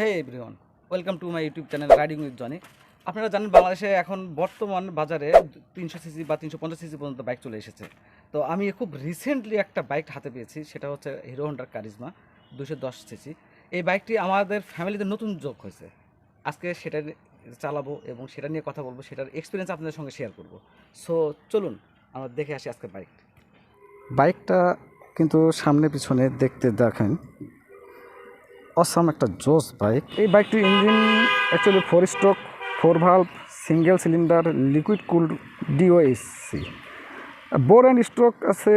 Hey everyone, welcome to my YouTube channel riding with Johnny. আপনারা জানেন বাংলাদেশে এখন বর্তমান বাজারে 300 সিসি বা 350 সিসি পর্যন্ত বাইক চলে এসেছে। তো আমি খুব রিসেন্টলি একটা বাইক হাতে পেয়েছি, সেটা হচ্ছে হিরো হন্ডার কারিজমা 210 সিসি। এই বাইকটি আমাদের ফ্যামিলিতে নতুন যোগ হয়েছে। আজকে সেটা চালাবো এবং সেটা নিয়ে কথা বলবো, সেটার এক্সপিরিয়েন্স আপনাদের সঙ্গে শেয়ার করব। সো চলুন আমরা দেখে আসি আজকে বাইকটা। কিন্তু সামনে পিছনে দেখেন অসাম একটা জোস বাইক। এই বাইকটির engine actually 4 stroke 4 valve single cylinder liquid cooled DOSC. Bore and stroke আছে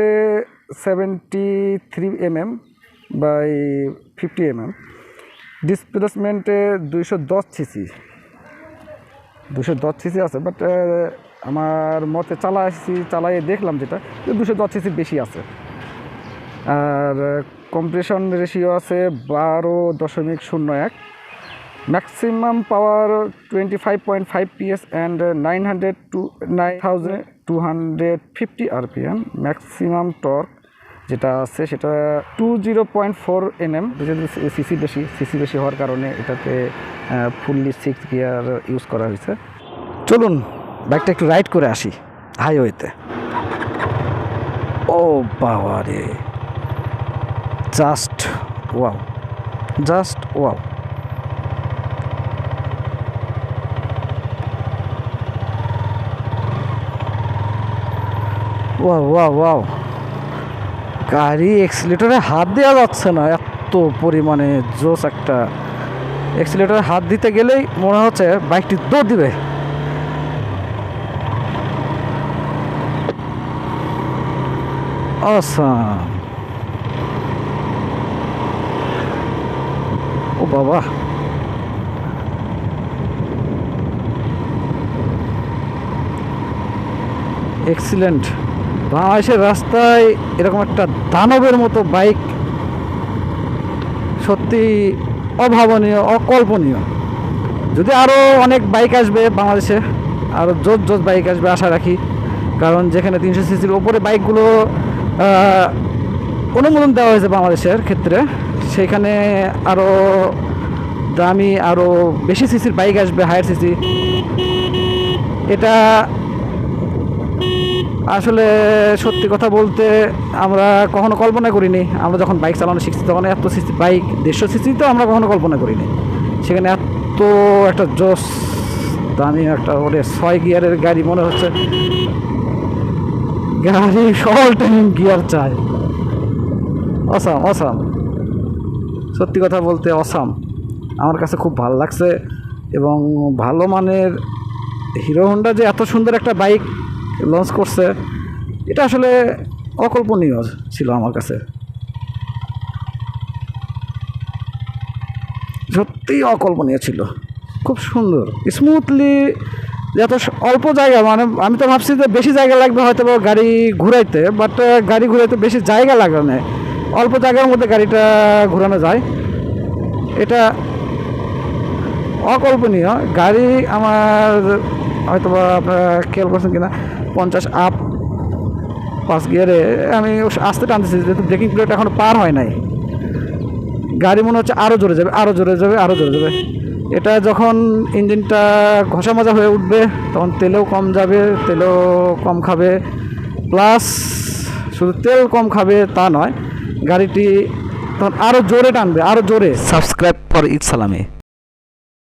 73 mm বাই 50 mm। ডিসপ্লেসমেন্টে 210 সিসি আছে, বাট আমার মতে চালাইয়ে দেখলাম যেটা 210 সিসি বেশি আছে। আর কম্প্রেশন রেশিও আছে 12.01। Maximum power 25.5 PS and 9250 RPM। Maximum torque যেটা আছে সেটা 20.4 Nm। সিসি বেশি হওয়ার কারণে এটাতে ফুললি 6 গিয়ার ইউজ করা হয়েছে। চলুন বাইকটা একটু রাইড করে আসি হাইওয়েতে। ও বাবা রে, জাস্ট ওয়াও। ওয়াও, গাড়ি এক্সিলেটরে হাত দেওয়া যাচ্ছে না, এত পরিমাণে জোস একটা। এক্সিলেটরে হাত দিতে গেলেই মনে হচ্ছে বাইকটি দৌড় দিবে। অসাম। ও বাবা, এক্সিলেন্ট। বাংলাদেশের রাস্তায় এরকম একটা দানবের মতো বাইক সত্যি অভাবনীয়, অকল্পনীয়। যদি আরও অনেক বাইক আসবে বাংলাদেশে, আরও জোস বাইক আসবে আশা রাখি। কারণ যেখানে 300 সিসির ওপরে বাইকগুলো অনুমোদন দেওয়া হয়েছে বাংলাদেশের ক্ষেত্রে, সেখানে আরও দামি আরও বেশি সিসির বাইক আসবে, হায়ার সিসি। এটা আসলে সত্যি কথা বলতে আমরা কখনো কল্পনা করিনি। আমরা যখন বাইক চালানো শিখছি তখন এত সিসি বাইক 150 সিসি তো আমরা কখনো কল্পনা করিনি। সেখানে এত একটা জোস দামি একটা 6 গিয়ারের গাড়ি মনে হচ্ছে। গাড়ি অল টাইম গিয়ার চায়। অসাম, সত্যি কথা বলতে অসাম। আমার কাছে খুব ভালো লাগছে। এবং ভালো মানের হিরো হন্ডা যে এত সুন্দর একটা বাইক লঞ্চ করছে, এটা আসলে অকল্পনীয় ছিল আমার কাছে। সত্যিই অকল্পনীয় ছিল, খুব সুন্দর স্মুথলি। যত অল্প জায়গা, মানে আমি তো ভাবছি যে বেশি জায়গা লাগবে হয়তো গাড়ি ঘুরাইতে, বাট গাড়ি ঘুরাইতে বেশি জায়গা লাগে না, অল্প জায়গার মধ্যে গাড়িটা ঘোরানো যায়। এটা অকল্পনীয় গাড়ি। আমার হয়তো বা আপনারা খেয়াল করছেন কিনা, 50 আপ 5 গিয়ারে আমি আস্তে টানতেছি, যেহেতু ব্রেকিং প্লেট এখনও পার হয় নাই। গাড়ি মনে হচ্ছে আরও জোরে যাবে। এটা যখন ইঞ্জিনটা ঘষা মাজা হয়ে উঠবে তখন তেলেও কম যাবে, তেলও কম খাবে। প্লাস শুধু তেল কম খাবে তা নয়, গাড়িটি তখন আরও জোরে টানবে, আরও জোরে। সাবস্ক্রাইব ফর ঈদ সালামি।